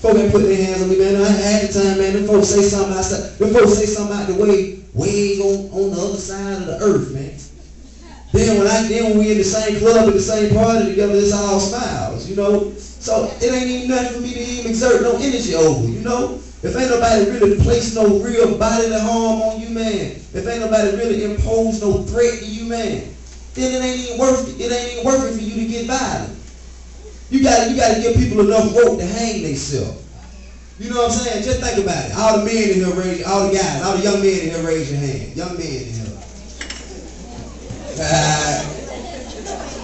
Folks ain't put their hands on me, man. I had the time, man. Them folks say something outside. Them folks say something out the way on the other side of the earth, man. Then when we in the same club at the same party together, it's all smiles, you know. So it ain't even nothing for me to even exert no energy over, you know. If ain't nobody really place no real bodily harm on you, man. If ain't nobody really impose no threat to you, man, then it ain't even worth it. It ain't even worth it for you to get violent. You gotta give people enough rope to hang themselves. You know what I'm saying? Just think about it. All the men in here all the guys, all the young men in here raise your hand. Young men in here.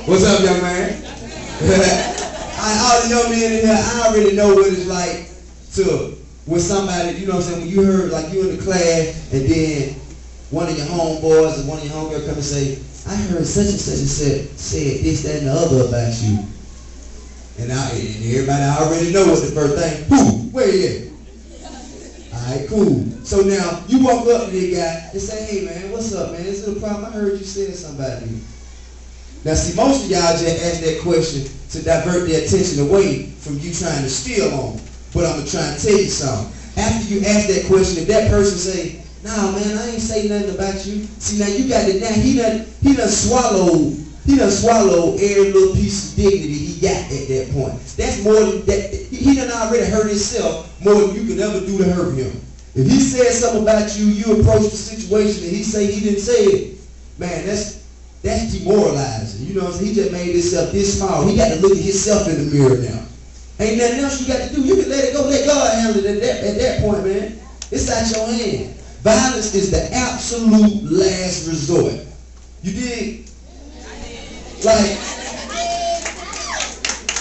What's up, young man? All the young men in here, I already know what it's like to, when somebody, you know what I'm saying, when you heard, like you in the class, and then one of your homeboys or one of your homegirls come and say, I heard such and such and said this, that, and the other about you. And everybody already know what the first thing. Who? Where you at? Alright, cool. So now you walk up to the guy and say, hey man, what's up, man? Is it a problem? I heard you said something about me. Now see, most of y'all just ask that question to divert their attention away from you trying to steal on them. But I'm gonna try and tell you something. After you ask that question, if that person say, nah man, I ain't say nothing about you. See now you got it now, he done swallowed every little piece of dignity he got at that point. That's more than that. He done already hurt himself more than you could ever do to hurt him. If he said something about you, you approach the situation and he say he didn't say it, man, that's demoralizing. You know what I'm saying? He just made himself this small. He got to look at himself in the mirror now. Ain't nothing else you got to do. You can let it go. Let God handle it at that point, man. It's out your hand. Violence is the absolute last resort. You dig? Like,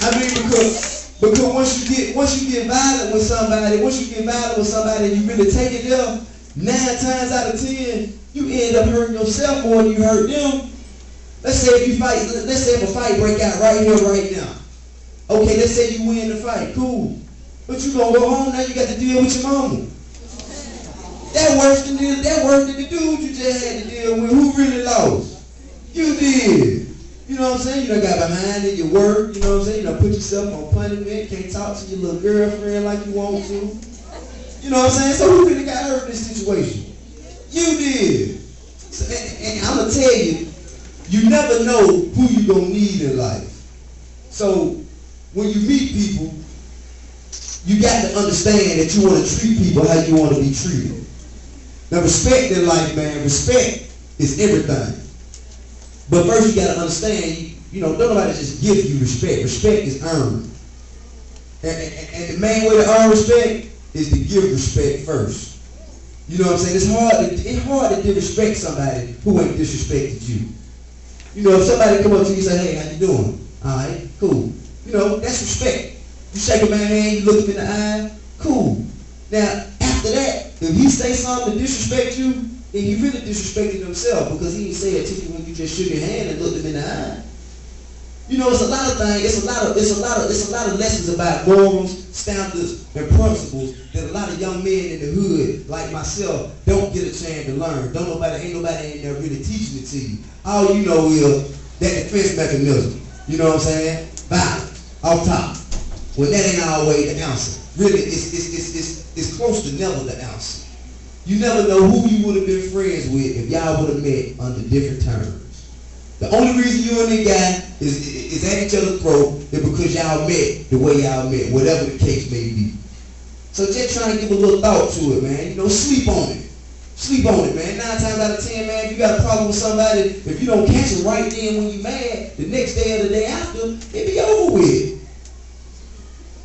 I mean, because once you get violent with somebody, and you really take it there, 9 times out of 10, you end up hurting yourself more than you hurt them. Let's say if a fight break out right here, right now. Okay, let's say you win the fight, cool. But you gonna go home now, you got to deal with your mama. That worse than the dude you just had to deal with. Who really lost? You did. You know what I'm saying? You done got behind in your work, you know what I'm saying? You done put yourself on punishment, can't talk to your little girlfriend like you want to. You know what I'm saying? So who really got hurt in this situation? You did. So, and I'm going to tell you, you never know who you're going to need in life. So when you meet people, you got to understand that you want to treat people how you want to be treated. Now respect in life, man, respect is everything. But first you got to understand, you know, don't nobody just give you respect. Respect is earned. And the main way to earn respect is to give respect first. You know what I'm saying? It's hard to disrespect somebody who ain't disrespected you. You know, if somebody come up to you and say, hey, how you doing? All right, cool. You know, that's respect. You shake a man's hand, you look him in the eye, cool. Now, after that, if he say something to disrespect you, then he really disrespected himself because he didn't say it to you when you just shook your hand and looked him in the eye. You know, it's a lot of things. It's a lot of lessons about morals, standards, and principles that a lot of young men in the hood, like myself, don't get a chance to learn. Ain't nobody in there really teaching it to you. All you know is that defense mechanism. You know what I'm saying? Violence, off top. Well, that ain't always the answer. Really, it's close to never the answer. You never know who you would have been friends with if y'all would have met under different terms. The only reason you and that guy is at each other's throat is because y'all met the way y'all met, whatever the case may be. So just trying to give a little thought to it, man. You know, sleep on it. Sleep on it, man. 9 times out of 10, man, if you got a problem with somebody, if you don't catch it right then when you mad, the next day or the day after, it be over with.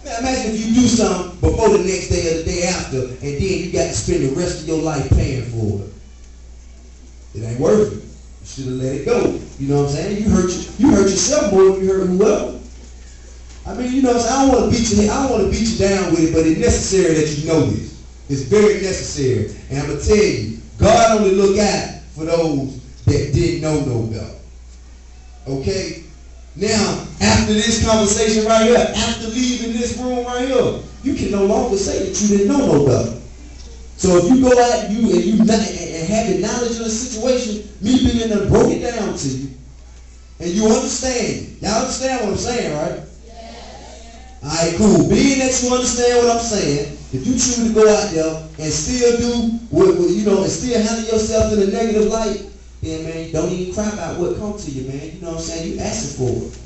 Now imagine if you do something before the next day or the day after, and then you got to spend the rest of your life paying for it. It ain't worth it. You should have let it go. You know what I'm saying? You hurt yourself more than you hurt whoever. I mean, you know what I'm saying? I don't want to beat you down with it, but it's necessary that you know this. It's very necessary. And I'm going to tell you, God only look out for those that didn't know no better. Okay? Now, after this conversation right here, after leaving this room right here, you can no longer say that you didn't know no better. So if you go out and have the knowledge of the situation, me being there broke it down to you, and you understand. Y'all understand what I'm saying, right? Alright, cool. Being that you understand what I'm saying, if you choose to go out there and still do what you know, and still handle yourself in a negative light, then man, don't even cry about what comes to you, man. You know what I'm saying? You asking for it.